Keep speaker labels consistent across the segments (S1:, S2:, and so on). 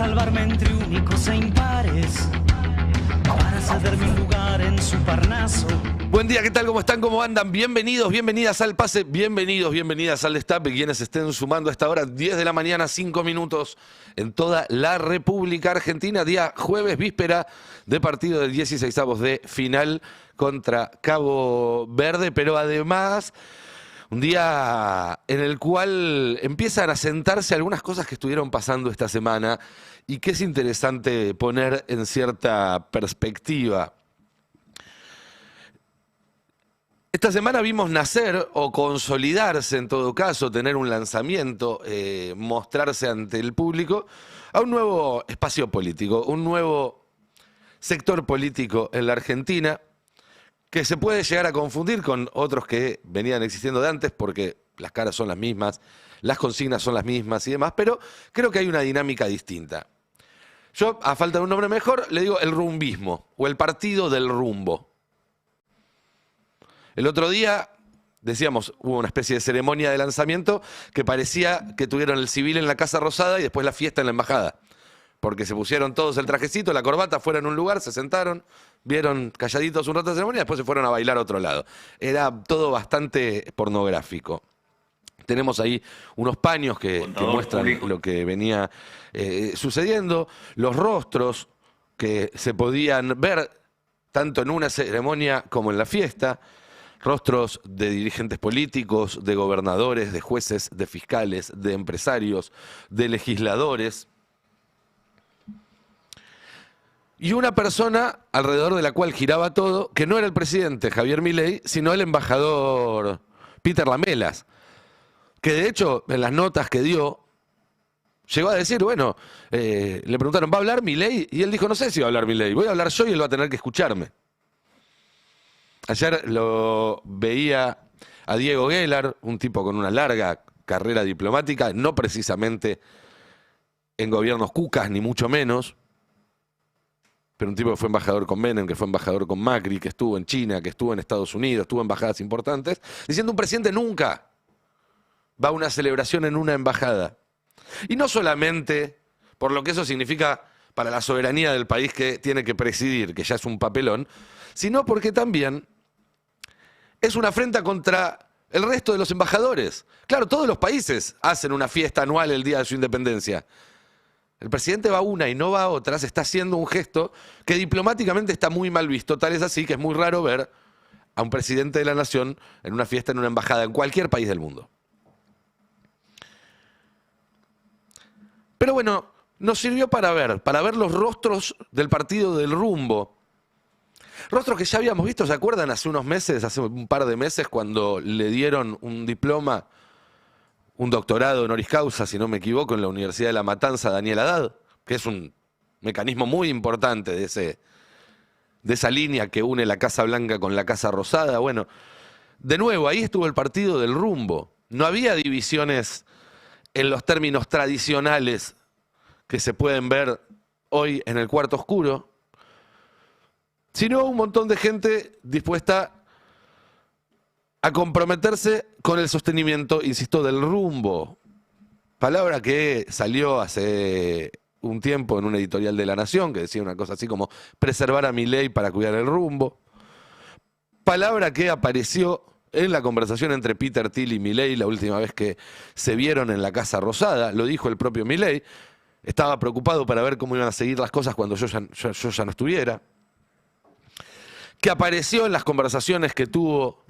S1: salvarme entre únicos e impares, para cederme un lugar en su Parnaso.
S2: Buen día, ¿qué tal? ¿Cómo están? ¿Cómo andan? Bienvenidos, bienvenidas al Pase, bienvenidos, bienvenidas al Destape. Quienes estén sumando a esta hora, 10 de la mañana, 5 minutos, en toda la República Argentina. Día jueves, víspera de partido del 16avos de final contra Cabo Verde, pero además un día en el cual empiezan a sentarse algunas cosas que estuvieron pasando esta semana y que es interesante poner en cierta perspectiva. Esta semana vimos nacer o consolidarse, en todo caso, tener un lanzamiento, mostrarse ante el público a un nuevo espacio político, un nuevo sector político en la Argentina que se puede llegar a confundir con otros que venían existiendo de antes porque las caras son las mismas, las consignas son las mismas y demás, pero creo que hay una dinámica distinta. Yo, a falta de un nombre mejor, le digo el rumbismo o el partido del rumbo. El otro día, decíamos, hubo una especie de ceremonia de lanzamiento que parecía que tuvieron el civil en la Casa Rosada y después la fiesta en la embajada. Porque se pusieron todos el trajecito, la corbata, fueron a un lugar, se sentaron, vieron calladitos un rato de ceremonia y después se fueron a bailar a otro lado. Era todo bastante pornográfico. Tenemos ahí unos paños que muestran lo que venía sucediendo, los rostros que se podían ver tanto en una ceremonia como en la fiesta. Rostros de dirigentes políticos, de gobernadores, de jueces, de fiscales, de empresarios, de legisladores. Y una persona alrededor de la cual giraba todo, que no era el presidente Javier Milei, sino el embajador Peter Lamelas, que de hecho en las notas que dio, llegó a decir, bueno, le preguntaron, ¿va a hablar Milei? Y él dijo, no sé si va a hablar Milei, voy a hablar yo y él va a tener que escucharme. Ayer lo veía a Diego Guelar, un tipo con una larga carrera diplomática, no precisamente en gobiernos cucas, ni mucho menos, pero un tipo que fue embajador con Menem, que fue embajador con Macri, que estuvo en China, que estuvo en Estados Unidos, tuvo embajadas importantes, diciendo un presidente nunca va a una celebración en una embajada. Y no solamente por lo que eso significa para la soberanía del país que tiene que presidir, que ya es un papelón, sino porque también es una afrenta contra el resto de los embajadores. Claro, todos los países hacen una fiesta anual el día de su independencia. El presidente va a una y no va a otra, se está haciendo un gesto que diplomáticamente está muy mal visto. Tal es así que es muy raro ver a un presidente de la nación en una fiesta en una embajada en cualquier país del mundo. Pero bueno, nos sirvió para ver los rostros del partido del rumbo. Rostros que ya habíamos visto, ¿se acuerdan? Hace unos meses, hace un par de meses, cuando le dieron un diploma, un doctorado honoris causa, si no me equivoco, en la Universidad de La Matanza, a Daniel Haddad, que es un mecanismo muy importante de esa línea que une la Casa Blanca con la Casa Rosada. Bueno, de nuevo, ahí estuvo el partido del rumbo. No había divisiones en los términos tradicionales que se pueden ver hoy en el cuarto oscuro, sino un montón de gente dispuesta a comprometerse con el sostenimiento, insisto, del rumbo. Palabra que salió hace un tiempo en una editorial de La Nación, que decía una cosa así como preservar a Milei para cuidar el rumbo. Palabra que apareció en la conversación entre Peter Thiel y Milei la última vez que se vieron en la Casa Rosada. Lo dijo el propio Milei. Estaba preocupado para ver cómo iban a seguir las cosas cuando yo ya no estuviera. Que apareció en las conversaciones que tuvo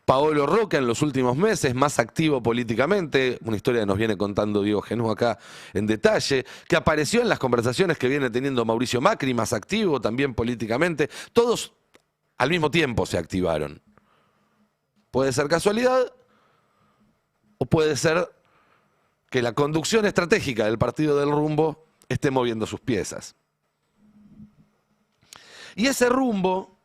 S2: Paolo Roca en los últimos meses, más activo políticamente, una historia que nos viene contando Diego Genú acá en detalle, que apareció en las conversaciones que viene teniendo Mauricio Macri, más activo también políticamente, todos al mismo tiempo se activaron. Puede ser casualidad o puede ser que la conducción estratégica del partido del rumbo esté moviendo sus piezas. Y ese rumbo,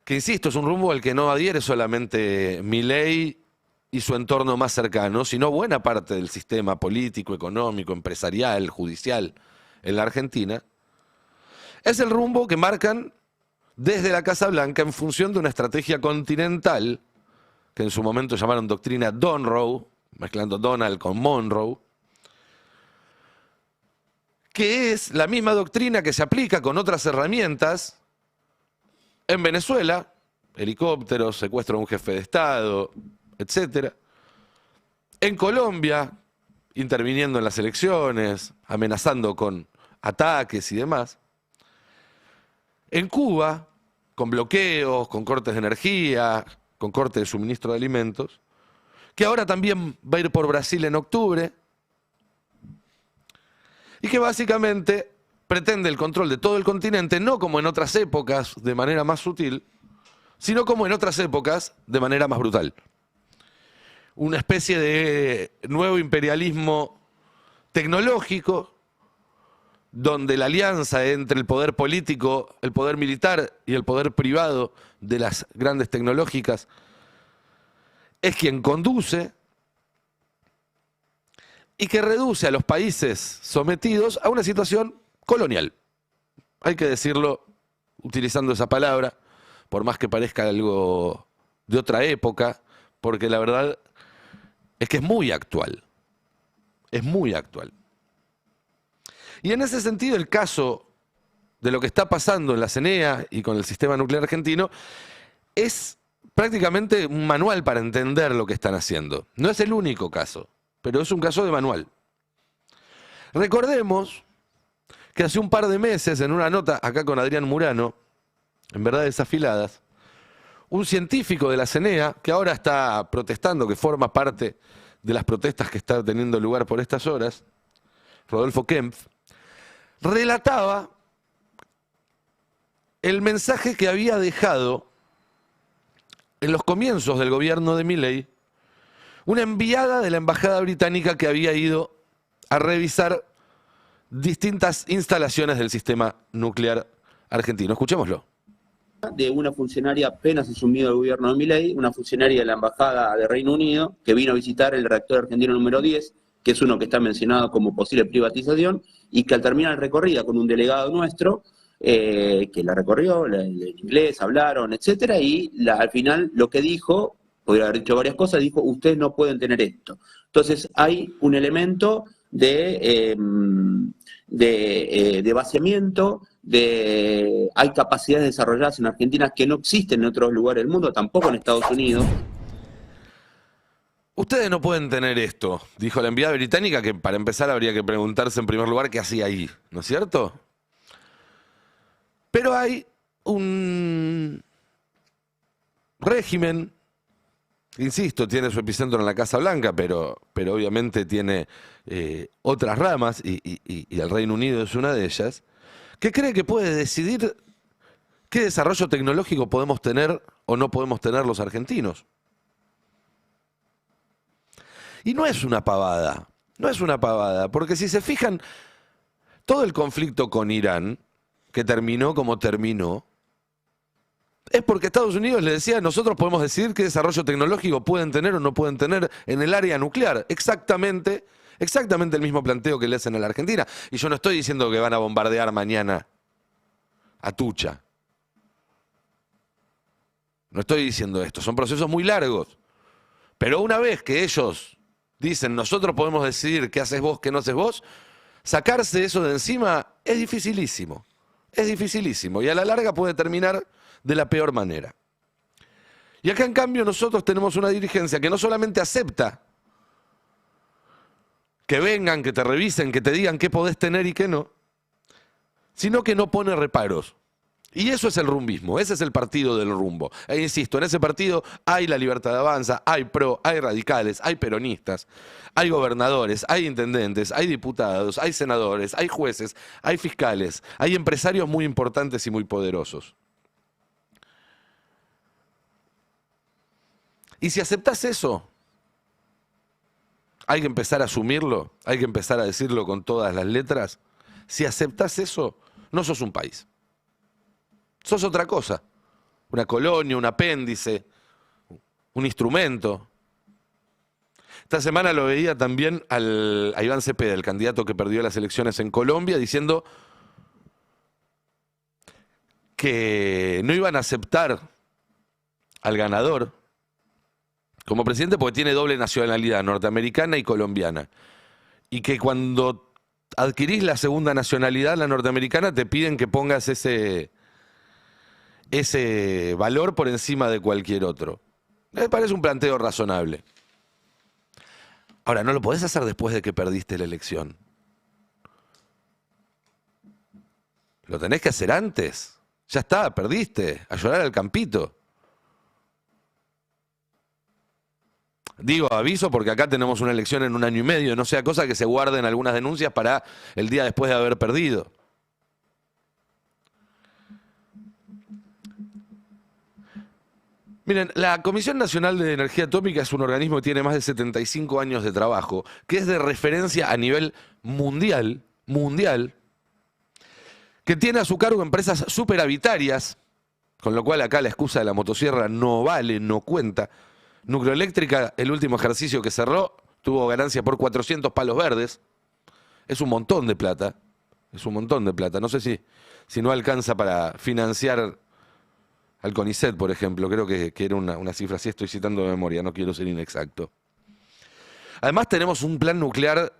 S2: que insisto, es un rumbo al que no adhiere solamente Milei y su entorno más cercano, sino buena parte del sistema político, económico, empresarial, judicial en la Argentina, es el rumbo que marcan desde la Casa Blanca en función de una estrategia continental que en su momento llamaron doctrina Donroe, mezclando Donald con Monroe, que es la misma doctrina que se aplica con otras herramientas en Venezuela, helicópteros, secuestro de un jefe de Estado, etc. En Colombia, interviniendo en las elecciones, amenazando con ataques y demás. En Cuba, con bloqueos, con cortes de energía, con corte de suministro de alimentos, que ahora también va a ir por Brasil en octubre, y que básicamente pretende el control de todo el continente, no como en otras épocas de manera más sutil, sino como en otras épocas de manera más brutal. Una especie de nuevo imperialismo tecnológico, donde la alianza entre el poder político, el poder militar y el poder privado de las grandes tecnológicas es quien conduce y que reduce a los países sometidos a una situación colonial. Hay que decirlo utilizando esa palabra, por más que parezca algo de otra época, porque la verdad es que es muy actual. Es muy actual. Y en ese sentido, el caso de lo que está pasando en la CENEA y con el sistema nuclear argentino es prácticamente un manual para entender lo que están haciendo. No es el único caso, pero es un caso de manual. Recordemos que hace un par de meses, en una nota acá con Adrián Murano, en Verdades Afiladas, un científico de la CENEA, que ahora está protestando, que forma parte de las protestas que están teniendo lugar por estas horas, Rodolfo Kempf, relataba el mensaje que había dejado en los comienzos del gobierno de Milei una enviada de la embajada británica que había ido a revisar distintas instalaciones del sistema nuclear argentino. Escuchémoslo.
S3: De una funcionaria apenas asumido el gobierno de Milei, una funcionaria de la embajada de Reino Unido que vino a visitar el reactor argentino número 10, que es uno que está mencionado como posible privatización, y que al terminar el recorrido con un delegado nuestro, que la recorrió, en inglés, hablaron, etcétera, y al final lo que dijo, podría haber dicho varias cosas, dijo, ustedes no pueden tener esto. Entonces hay un elemento de vaciamiento, hay capacidades desarrolladas en Argentina que no existen en otros lugares del mundo, tampoco en Estados Unidos.
S2: Ustedes no pueden tener esto, dijo la enviada británica, que para empezar habría que preguntarse en primer lugar qué hacía ahí, ¿no es cierto? Pero hay un régimen, insisto, tiene su epicentro en la Casa Blanca, pero obviamente tiene otras ramas, y el Reino Unido es una de ellas, que cree que puede decidir qué desarrollo tecnológico podemos tener o no podemos tener los argentinos. Y no es una pavada, porque si se fijan, todo el conflicto con Irán, que terminó como terminó, es porque Estados Unidos le decía, nosotros podemos decidir qué desarrollo tecnológico pueden tener o no pueden tener en el área nuclear. Exactamente el mismo planteo que le hacen a la Argentina. Y yo no estoy diciendo que van a bombardear mañana Atucha. No estoy diciendo esto, son procesos muy largos. Pero una vez que ellos dicen, nosotros podemos decidir qué haces vos, qué no haces vos, sacarse eso de encima es dificilísimo. Es dificilísimo. Y a la larga puede terminar de la peor manera. Y acá en cambio nosotros tenemos una dirigencia que no solamente acepta que vengan, que te revisen, que te digan qué podés tener y qué no, sino que no pone reparos. Y eso es el rumbismo, ese es el partido del rumbo. E insisto, en ese partido hay la Libertad de Avanza, hay PRO, hay radicales, hay peronistas, hay gobernadores, hay intendentes, hay diputados, hay senadores, hay jueces, hay fiscales, hay empresarios muy importantes y muy poderosos. Y si aceptás eso, hay que empezar a asumirlo, hay que empezar a decirlo con todas las letras. Si aceptás eso, no sos un país. Sos otra cosa. Una colonia, un apéndice, un instrumento. Esta semana lo veía también a Iván Cepeda, el candidato que perdió las elecciones en Colombia, diciendo que no iban a aceptar al ganador como presidente porque tiene doble nacionalidad, norteamericana y colombiana. Y que cuando adquirís la segunda nacionalidad, la norteamericana, te piden que pongas ese valor por encima de cualquier otro. Me parece un planteo razonable. Ahora, no lo podés hacer después de que perdiste la elección. Lo tenés que hacer antes. Ya está, perdiste. A llorar al campito. Digo, aviso porque acá tenemos una elección en 1 año y medio. No sea cosa que se guarden algunas denuncias para el día después de haber perdido. Miren, la Comisión Nacional de Energía Atómica es un organismo que tiene más de 75 años de trabajo, que es de referencia a nivel mundial, que tiene a su cargo empresas superavitarias, con lo cual acá la excusa de la motosierra no vale, no cuenta. Nucleoeléctrica, el último ejercicio que cerró, tuvo ganancia por 400 palos verdes. Es un montón de plata, No sé si no alcanza para financiar al CONICET, por ejemplo. Creo que era una cifra así, estoy citando de memoria, no quiero ser inexacto. Además tenemos un plan nuclear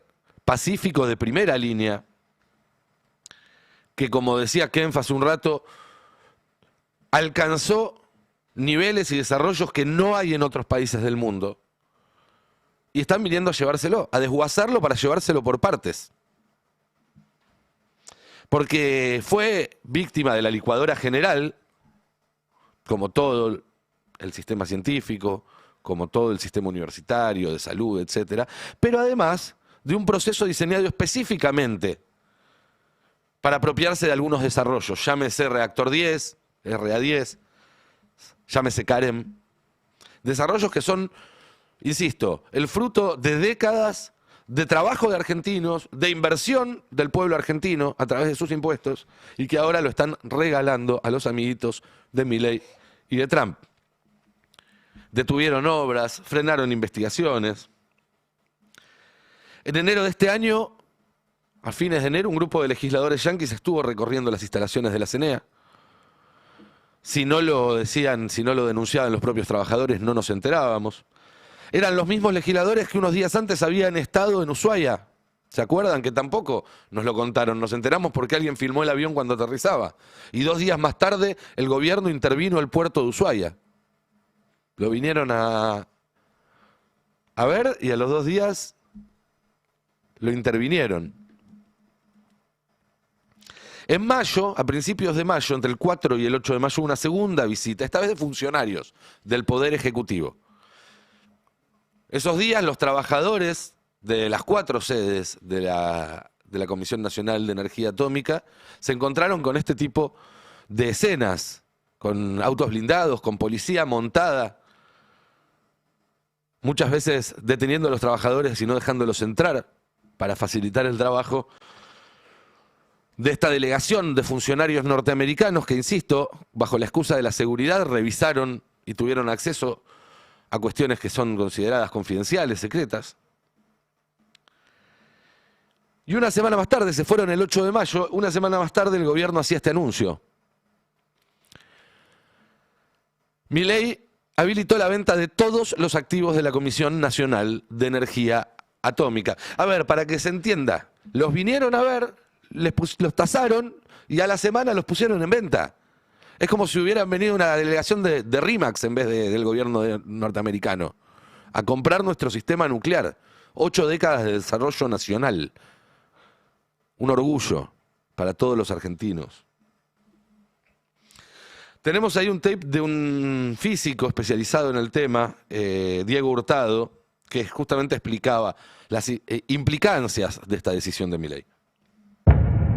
S2: pacífico de primera línea, que, como decía Kempf hace un rato, alcanzó niveles y desarrollos que no hay en otros países del mundo. Y están viniendo a llevárselo, a desguazarlo para llevárselo por partes. Porque fue víctima de la licuadora general, como todo el sistema científico, como todo el sistema universitario, de salud, etcétera, pero además de un proceso diseñado específicamente para apropiarse de algunos desarrollos, llámese Reactor 10, RA10, llámese CAREM, desarrollos que son, insisto, el fruto de décadas de trabajo de argentinos, de inversión del pueblo argentino a través de sus impuestos, y que ahora lo están regalando a los amiguitos de Milei y de Trump. Detuvieron obras, frenaron investigaciones. En enero de este año, a fines de enero, un grupo de legisladores yanquis estuvo recorriendo las instalaciones de la CENEA. Si no lo decían, si no lo denunciaban los propios trabajadores, no nos enterábamos. Eran los mismos legisladores que unos días antes habían estado en Ushuaia. ¿Se acuerdan? Que tampoco nos lo contaron. Nos enteramos porque alguien filmó el avión cuando aterrizaba. Y 2 días más tarde, el gobierno intervino al puerto de Ushuaia. Lo vinieron a ver y a los 2 días lo intervinieron. En mayo, a principios de mayo, entre el 4 y el 8 de mayo, una segunda visita, esta vez de funcionarios del Poder Ejecutivo. Esos días los trabajadores de las 4 sedes de la Comisión Nacional de Energía Atómica se encontraron con este tipo de escenas, con autos blindados, con policía montada, muchas veces deteniendo a los trabajadores y no dejándolos entrar para facilitar el trabajo de esta delegación de funcionarios norteamericanos que, insisto, bajo la excusa de la seguridad, revisaron y tuvieron acceso a cuestiones que son consideradas confidenciales, secretas. Y una semana más tarde, se fueron el 8 de mayo, una semana más tarde el gobierno hacía este anuncio. Milei habilitó la venta de todos los activos de la Comisión Nacional de Energía Atómica. A ver, para que se entienda, los vinieron a ver, los tasaron y a la semana los pusieron en venta. Es como si hubieran venido una delegación de RIMAX en vez del gobierno norteamericano a comprar nuestro sistema nuclear. 8 décadas de desarrollo nacional. Un orgullo para todos los argentinos. Tenemos ahí un tape de un físico especializado en el tema, Diego Hurtado, que justamente explicaba las implicancias de esta decisión de Milei.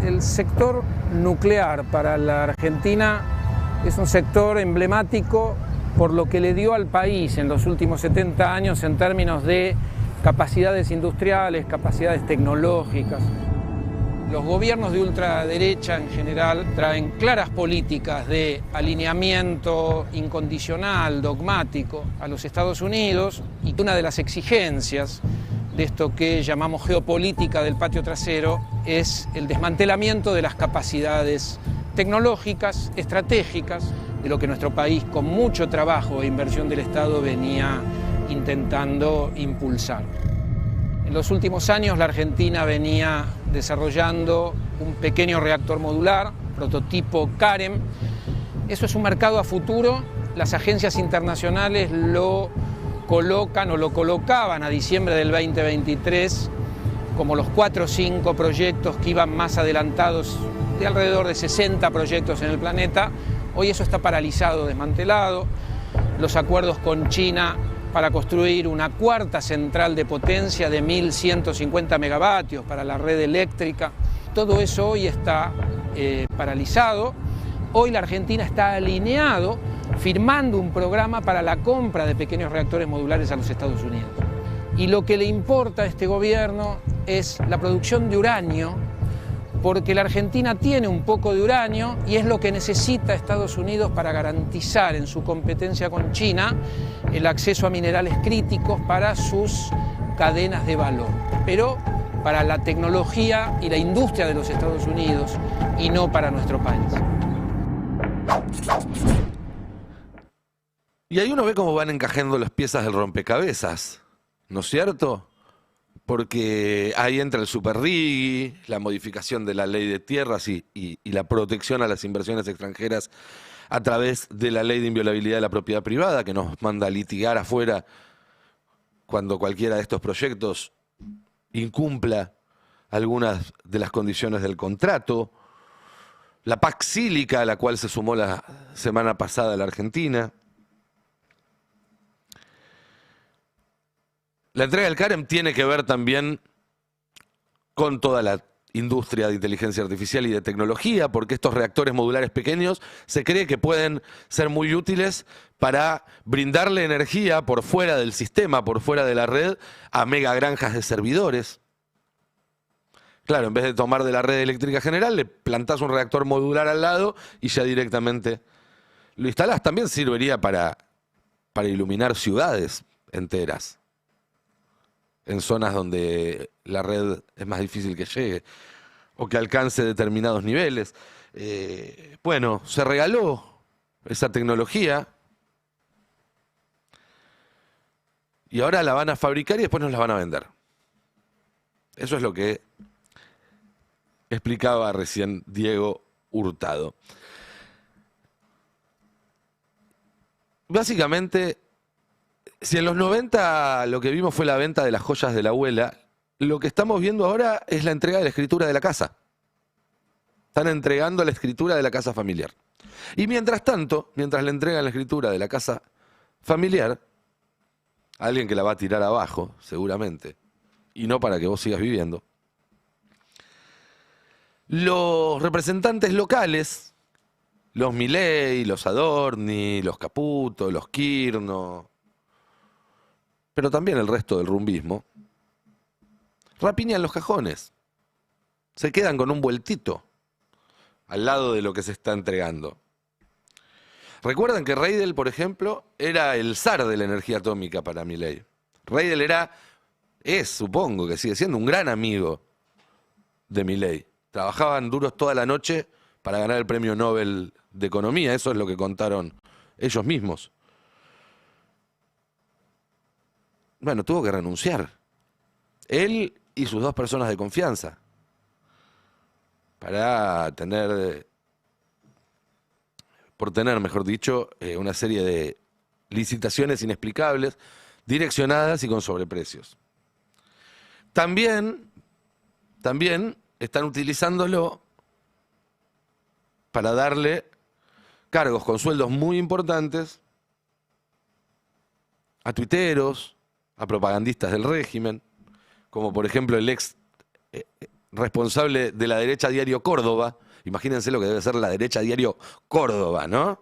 S4: El sector nuclear para la Argentina es un sector emblemático por lo que le dio al país en los últimos 70 años en términos de capacidades industriales, capacidades tecnológicas. Los gobiernos de ultraderecha en general traen claras políticas de alineamiento incondicional, dogmático a los Estados Unidos, y una de las exigencias de esto que llamamos geopolítica del patio trasero es el desmantelamiento de las capacidades tecnológicas, estratégicas, de lo que nuestro país con mucho trabajo e inversión del Estado venía intentando impulsar. En los últimos años la Argentina venía desarrollando un pequeño reactor modular, prototipo CAREM. Eso es un mercado a futuro. Las agencias internacionales lo colocan o lo colocaban a diciembre del 2023 como los 4 o 5 proyectos que iban más adelantados, de alrededor de 60 proyectos en el planeta. Hoy eso está paralizado, desmantelado. Los acuerdos con China para construir una 4ª central de potencia de 1.150 megavatios para la red eléctrica. Todo eso hoy está paralizado. Hoy la Argentina está alineado firmando un programa para la compra de pequeños reactores modulares a los Estados Unidos. Y lo que le importa a este gobierno es la producción de uranio, porque la Argentina tiene un poco de uranio y es lo que necesita Estados Unidos para garantizar en su competencia con China el acceso a minerales críticos para sus cadenas de valor, pero para la tecnología y la industria de los Estados Unidos y no para nuestro país.
S2: Y ahí uno ve cómo van encajando las piezas del rompecabezas, ¿no es cierto? Porque ahí entra el superrigi, la modificación de la ley de tierras y la protección a las inversiones extranjeras a través de la ley de inviolabilidad de la propiedad privada, que nos manda a litigar afuera cuando cualquiera de estos proyectos incumpla algunas de las condiciones del contrato. La PAC Sílica, a la cual se sumó la semana pasada la Argentina. La entrega del CAREM tiene que ver también con toda la industria de inteligencia artificial y de tecnología, porque estos reactores modulares pequeños se cree que pueden ser muy útiles para brindarle energía por fuera del sistema, por fuera de la red, a megagranjas de servidores. Claro, en vez de tomar de la red eléctrica general, le plantás un reactor modular al lado y ya directamente lo instalás. También serviría para iluminar ciudades enteras, en zonas donde la red es más difícil que llegue o que alcance determinados niveles. Bueno, se regaló esa tecnología y ahora la van a fabricar y después nos la van a vender. Eso es lo que explicaba recién Diego Hurtado. Básicamente, si en los 90 lo que vimos fue la venta de las joyas de la abuela, lo que estamos viendo ahora es la entrega de la escritura de la casa. Están entregando la escritura de la casa familiar. Y mientras tanto, mientras le entregan la escritura de la casa familiar, alguien que la va a tirar abajo, seguramente, y no para que vos sigas viviendo, los representantes locales, los Milei, los Adorni, los Caputo, los Kirchner, pero también el resto del rumbismo, rapiñan los cajones. Se quedan con un vueltito al lado de lo que se está entregando. Recuerdan que Reidel, por ejemplo, era el zar de la energía atómica para Milei. Reidel supongo que sigue siendo un gran amigo de Milei. Trabajaban duros toda la noche para ganar el premio Nobel de Economía. Eso es lo que contaron ellos mismos. Bueno, tuvo que renunciar. Él y sus 2 personas de confianza. Para tener, mejor dicho, una serie de licitaciones inexplicables, direccionadas y con sobreprecios. También están utilizándolo para darle cargos con sueldos muy importantes a tuiteros, a propagandistas del régimen, como por ejemplo el ex responsable de la derecha Diario Córdoba. Imagínense lo que debe ser la derecha Diario Córdoba, ¿no?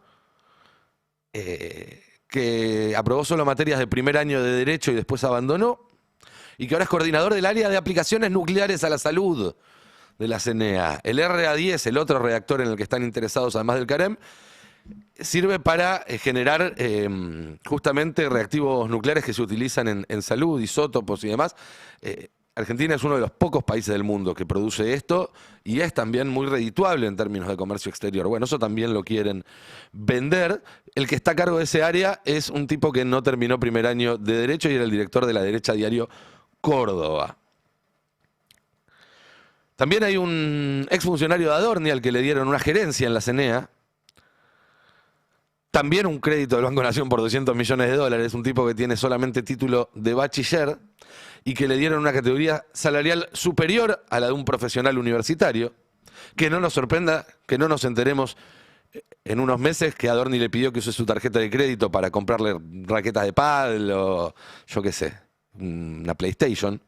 S2: Que aprobó solo materias de primer año de Derecho y después abandonó, y que ahora es coordinador del área de aplicaciones nucleares a la salud de la CNEA. El RA10, el otro reactor en el que están interesados además del CAREM, sirve para generar justamente reactivos nucleares que se utilizan en salud, isótopos y demás. Argentina es uno de los pocos países del mundo que produce esto y es también muy redituable en términos de comercio exterior. Bueno, eso también lo quieren vender. El que está a cargo de ese área es un tipo que no terminó primer año de Derecho y era el director de la derecha Diario Córdoba. También hay un exfuncionario de Adorni al que le dieron una gerencia en la CNEA. También un crédito del Banco Nación por $200 millones, un tipo que tiene solamente título de bachiller y que le dieron una categoría salarial superior a la de un profesional universitario. Que no nos sorprenda, que no nos enteremos en unos meses que Adorni le pidió que use su tarjeta de crédito para comprarle raquetas de pádel o yo qué sé, una PlayStation.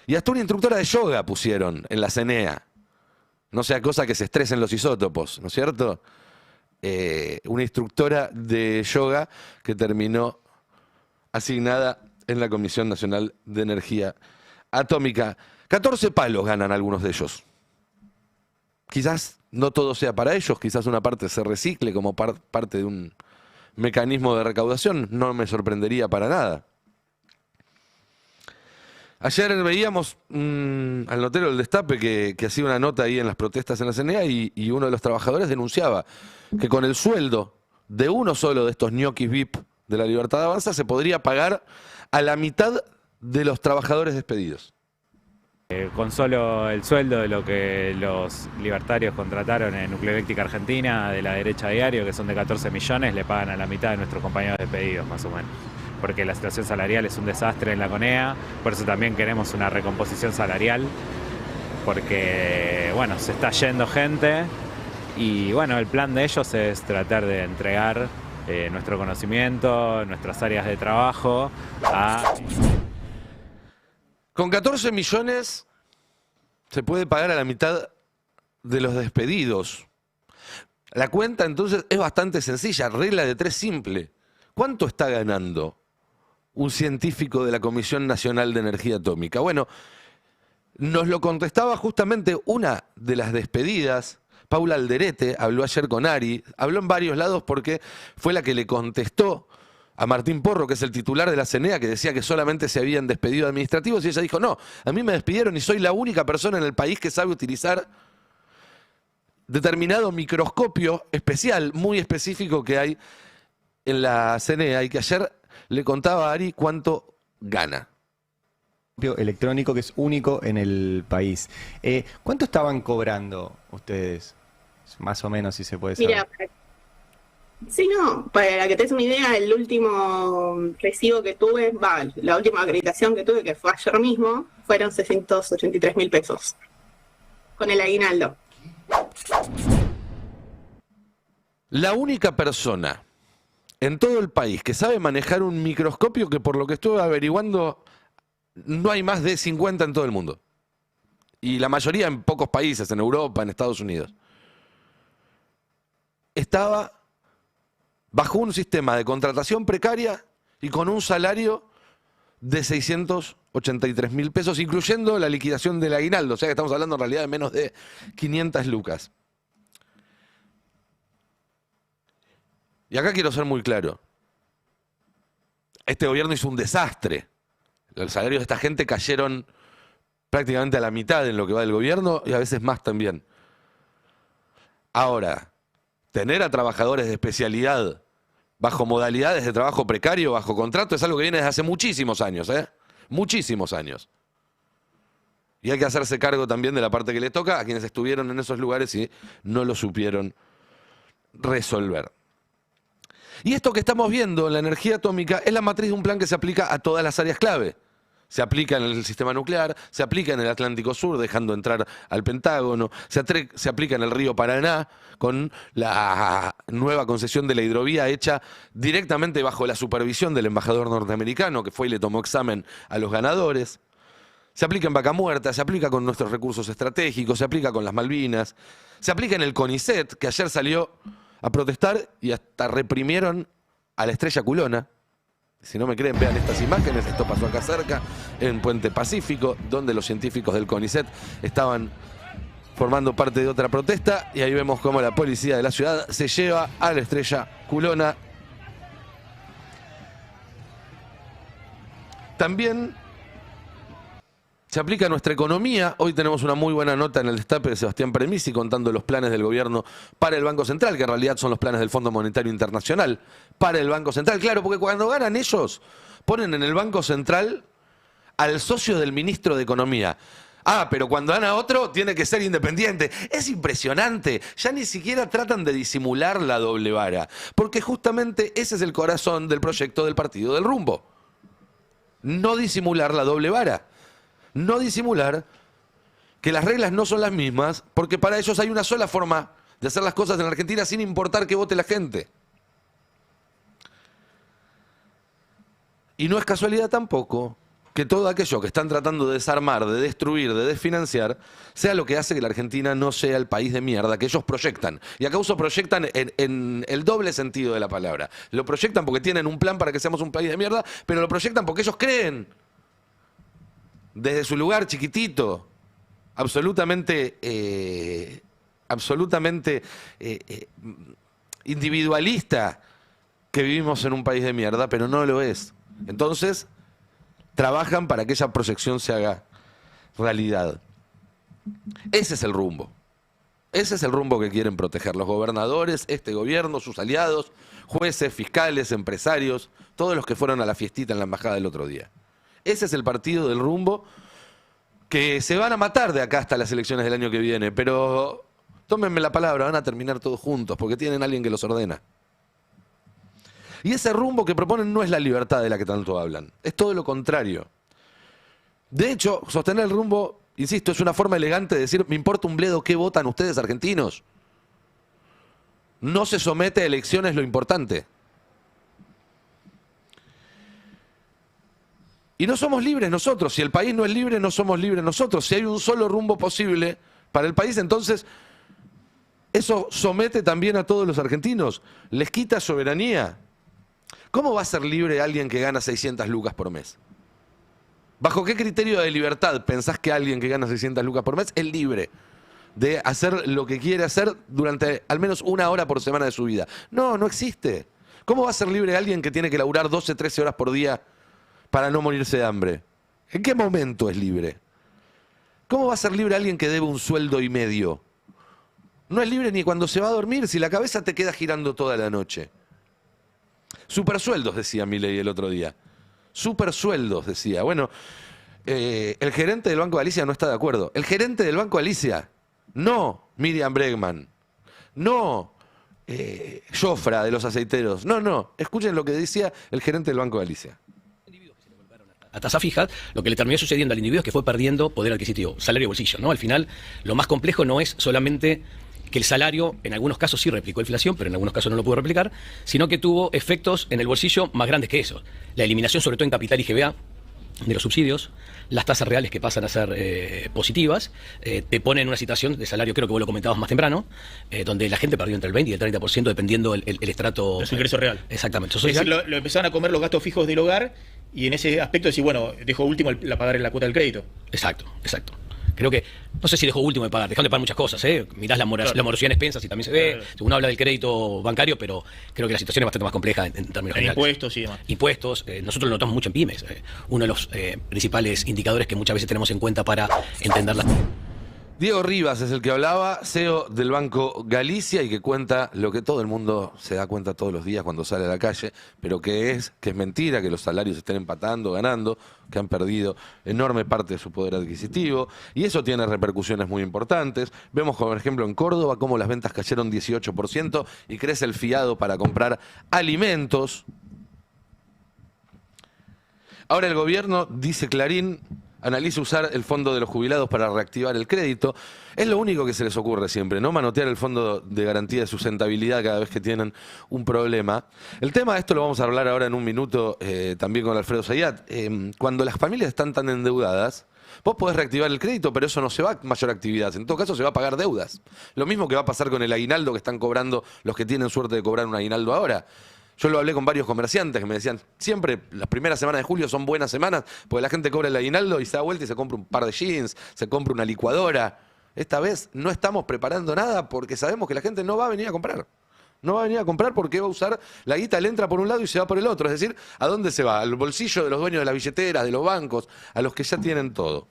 S2: Y hasta una instructora de yoga pusieron en la CNEA. No sea cosa que se estresen los isótopos, ¿no es cierto? Una instructora de yoga que terminó asignada en la Comisión Nacional de Energía Atómica. 14 palos ganan algunos de ellos. Quizás no todo sea para ellos, quizás una parte se recicle como parte de un mecanismo de recaudación, no me sorprendería para nada. Ayer veíamos al notero del Destape que hacía una nota ahí en las protestas en la CNEA y uno de los trabajadores denunciaba que con el sueldo de uno solo de estos ñoquis VIP de la Libertad Avanza se podría pagar a la mitad de los trabajadores despedidos.
S5: Con solo el sueldo de lo que los libertarios contrataron en Nuclearéctrica Argentina, de la derecha diario, que son de 14 millones, le pagan a la mitad de nuestros compañeros despedidos, más o menos. Porque la situación salarial es un desastre en la CONEA, por eso también queremos una recomposición salarial, porque, bueno, se está yendo gente y, bueno, el plan de ellos es tratar de entregar nuestro conocimiento, nuestras áreas de trabajo a...
S2: Con 14 millones se puede pagar a la mitad de los despedidos. La cuenta entonces es bastante sencilla, regla de tres simple. ¿Cuánto está ganando un científico de la Comisión Nacional de Energía Atómica? Bueno, nos lo contestaba justamente una de las despedidas. Paula Alderete habló ayer con Ari, habló en varios lados porque fue la que le contestó a Martín Porro, que es el titular de la CNEA, que decía que solamente se habían despedido administrativos, y ella dijo, no, a mí me despidieron y soy la única persona en el país que sabe utilizar determinado microscopio especial, muy específico que hay en la CNEA, y que ayer le contaba a Ari cuánto gana.
S6: Electrónico que es único en el país. ¿Cuánto estaban cobrando ustedes? Más o menos, si se puede saber.
S7: Mira, sí, no, para que te des una idea, el último recibo que tuve, la última acreditación que tuve, que fue ayer mismo, fueron 683.000 pesos, con el aguinaldo.
S2: La única persona en todo el país que sabe manejar un microscopio, que por lo que estuve averiguando, no hay más de 50 en todo el mundo. Y la mayoría en pocos países, en Europa, en Estados Unidos. Estaba bajo un sistema de contratación precaria y con un salario de 683.000 pesos, incluyendo la liquidación del aguinaldo. O sea que estamos hablando en realidad de menos de 500 lucas. Y acá quiero ser muy claro. Este gobierno hizo un desastre. Los salarios de esta gente cayeron prácticamente a la mitad en lo que va del gobierno y a veces más también. Ahora, tener a trabajadores de especialidad bajo modalidades de trabajo precario, bajo contrato, es algo que viene desde hace muchísimos años, ¿eh? Muchísimos años. Y hay que hacerse cargo también de la parte que le toca a quienes estuvieron en esos lugares y no lo supieron resolver. Y esto que estamos viendo en la energía atómica es la matriz de un plan que se aplica a todas las áreas clave. Se aplica en el sistema nuclear, se aplica en el Atlántico Sur, dejando entrar al Pentágono, se aplica en el río Paraná, con la nueva concesión de la hidrovía hecha directamente bajo la supervisión del embajador norteamericano, que fue y le tomó examen a los ganadores. Se aplica en Vaca Muerta, se aplica con nuestros recursos estratégicos, se aplica con las Malvinas, se aplica en el CONICET, que ayer salió a protestar y hasta reprimieron a la Estrella Culona. Si no me creen, vean estas imágenes. Esto pasó acá cerca, en Puente Pacífico, donde los científicos del CONICET estaban formando parte de otra protesta. Y ahí vemos cómo la policía de la ciudad se lleva a la Estrella Culona. También se aplica a nuestra economía. Hoy tenemos una muy buena nota en el Destape de Sebastián Premisi contando los planes del gobierno para el Banco Central, que en realidad son los planes del Fondo Monetario Internacional para el Banco Central. Claro, porque cuando ganan ellos, ponen en el Banco Central al socio del ministro de Economía. Ah, pero cuando dan a otro tiene que ser independiente. Es impresionante. Ya ni siquiera tratan de disimular la doble vara. Porque justamente ese es el corazón del proyecto del Partido del Rumbo. No disimular la doble vara. No disimular que las reglas no son las mismas, porque para ellos hay una sola forma de hacer las cosas en la Argentina sin importar que vote la gente. Y no es casualidad tampoco que todo aquello que están tratando de desarmar, de destruir, de desfinanciar, sea lo que hace que la Argentina no sea el país de mierda que ellos proyectan. Y acá proyectan en el doble sentido de la palabra. Lo proyectan porque tienen un plan para que seamos un país de mierda, pero lo proyectan porque ellos creen, desde su lugar chiquitito, absolutamente individualista, que vivimos en un país de mierda, pero no lo es. Entonces, trabajan para que esa proyección se haga realidad. Ese es el rumbo. Ese es el rumbo que quieren proteger los gobernadores, este gobierno, sus aliados, jueces, fiscales, empresarios, todos los que fueron a la fiestita en la embajada el otro día. Ese es el partido del rumbo que se van a matar de acá hasta las elecciones del año que viene, pero tómenme la palabra, van a terminar todos juntos porque tienen a alguien que los ordena. Y ese rumbo que proponen no es la libertad de la que tanto hablan, es todo lo contrario. De hecho, sostener el rumbo, insisto, es una forma elegante de decir, me importa un bledo qué votan ustedes argentinos. No se somete a elecciones lo importante. Y no somos libres nosotros. Si el país no es libre, no somos libres nosotros. Si hay un solo rumbo posible para el país, entonces eso somete también a todos los argentinos. Les quita soberanía. ¿Cómo va a ser libre alguien que gana 600 lucas por mes? ¿Bajo qué criterio de libertad pensás que alguien que gana 600 lucas por mes es libre de hacer lo que quiere hacer durante al menos 1 hora por semana de su vida? No, no existe. ¿Cómo va a ser libre alguien que tiene que laburar 12, 13 horas por día para no morirse de hambre? ¿En qué momento es libre? ¿Cómo va a ser libre alguien que debe 1,5 sueldos? No es libre ni cuando se va a dormir, si la cabeza te queda girando toda la noche. Supersueldos, decía Milei el otro día. Supersueldos, decía. Bueno, el gerente del Banco Galicia no está de acuerdo. El gerente del Banco Galicia, no Miriam Bregman, no Jofra de los aceiteros. No. Escuchen lo que decía el gerente del Banco Galicia.
S8: A tasa fija, lo que le terminó sucediendo al individuo es que fue perdiendo poder adquisitivo, salario y bolsillo, ¿no? Al final, lo más complejo no es solamente que el salario, en algunos casos sí replicó inflación, pero en algunos casos no lo pudo replicar, sino que tuvo efectos en el bolsillo más grandes que eso. La eliminación, sobre todo en capital y GBA, de los subsidios, las tasas reales que pasan a ser positivas, te ponen en una situación de salario, creo que vos lo comentabas más temprano, donde la gente perdió entre el 20 y el 30% dependiendo el estrato.
S9: De su ingreso real.
S8: Exactamente.
S9: Es decir, lo empezaron a comer los gastos fijos del hogar y en ese aspecto decir, bueno, dejo último la pagar la cuota del crédito.
S8: Exacto. Creo que, no sé si dejó último de pagar, dejaron de pagar muchas cosas, ¿eh? Mirás la morosidad en expensas y también se ve. Uno habla del crédito bancario, pero creo que la situación es bastante más compleja en términos generales.
S9: Impuestos y demás.
S8: Impuestos, nosotros lo notamos mucho en pymes. Uno de los principales indicadores que muchas veces tenemos en cuenta para entender las...
S2: Diego Rivas es el que hablaba, CEO del Banco Galicia, y que cuenta lo que todo el mundo se da cuenta todos los días cuando sale a la calle, pero que es mentira, que los salarios estén empatando, ganando, que han perdido enorme parte de su poder adquisitivo, y eso tiene repercusiones muy importantes. Vemos, por ejemplo, en Córdoba cómo las ventas cayeron 18% y crece el fiado para comprar alimentos. Ahora el gobierno, dice Clarín, analiza usar el fondo de los jubilados para reactivar el crédito. Es lo único que se les ocurre siempre, ¿no? Manotear el fondo de garantía de sustentabilidad cada vez que tienen un problema. El tema de esto lo vamos a hablar ahora en un minuto también con Alfredo Zayat. Cuando las familias están tan endeudadas, vos podés reactivar el crédito, pero eso no se va a mayor actividad. En todo caso, se va a pagar deudas. Lo mismo que va a pasar con el aguinaldo que están cobrando los que tienen suerte de cobrar un aguinaldo ahora. Yo lo hablé con varios comerciantes que me decían, siempre las primeras semanas de julio son buenas semanas, porque la gente cobra el aguinaldo y se da vuelta y se compra un par de jeans, se compra una licuadora. Esta vez no estamos preparando nada porque sabemos que la gente no va a venir a comprar. No va a venir a comprar porque va a usar la guita, le entra por un lado y se va por el otro. Es decir, ¿a dónde se va? Al bolsillo de los dueños de las billeteras, de los bancos, a los que ya tienen todo.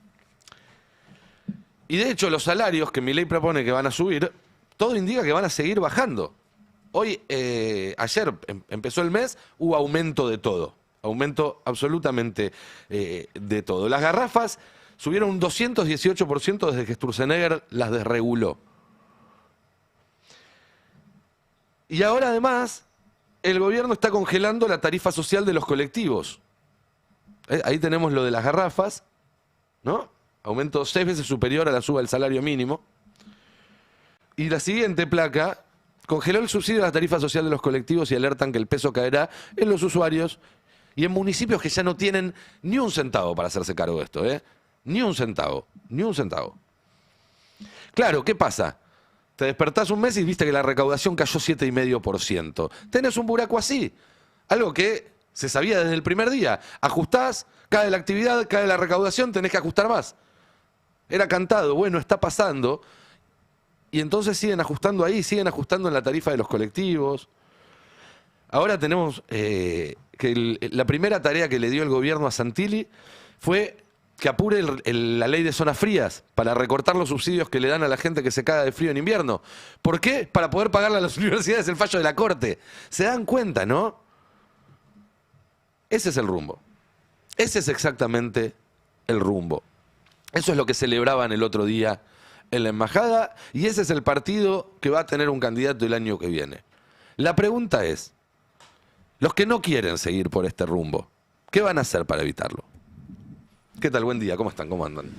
S2: Y de hecho los salarios que Milei propone que van a subir, todo indica que van a seguir bajando. Hoy, ayer empezó el mes, hubo aumento de todo. Aumento absolutamente de todo. Las garrafas subieron un 218% desde que Sturzenegger las desreguló. Y ahora además el gobierno está congelando la tarifa social de los colectivos. Ahí tenemos lo de las garrafas, ¿no? Aumento 6 veces superior a la suba del salario mínimo. Y la siguiente placa, congeló el subsidio a la tarifa social de los colectivos y alertan que el peso caerá en los usuarios y en municipios que ya no tienen ni un centavo para hacerse cargo de esto, ¿eh? Ni un centavo, ni un centavo. Claro, ¿qué pasa? Te despertás un mes y viste que la recaudación cayó 7,5%. Tenés un buraco así, algo que se sabía desde el primer día. Ajustás, cae la actividad, cae la recaudación, tenés que ajustar más. Era cantado, bueno, está pasando. Y entonces siguen ajustando ahí, siguen ajustando en la tarifa de los colectivos. Ahora tenemos que la primera tarea que le dio el gobierno a Santilli fue que apure la ley de zonas frías para recortar los subsidios que le dan a la gente que se caga de frío en invierno. ¿Por qué? Para poder pagarle a las universidades el fallo de la Corte. ¿Se dan cuenta, no? Ese es el rumbo. Ese es exactamente el rumbo. Eso es lo que celebraban el otro día en la embajada y ese es el partido que va a tener un candidato el año que viene. La pregunta es, los que no quieren seguir por este rumbo, ¿qué van a hacer para evitarlo? ¿Qué tal? Buen día, ¿cómo están? ¿Cómo andan?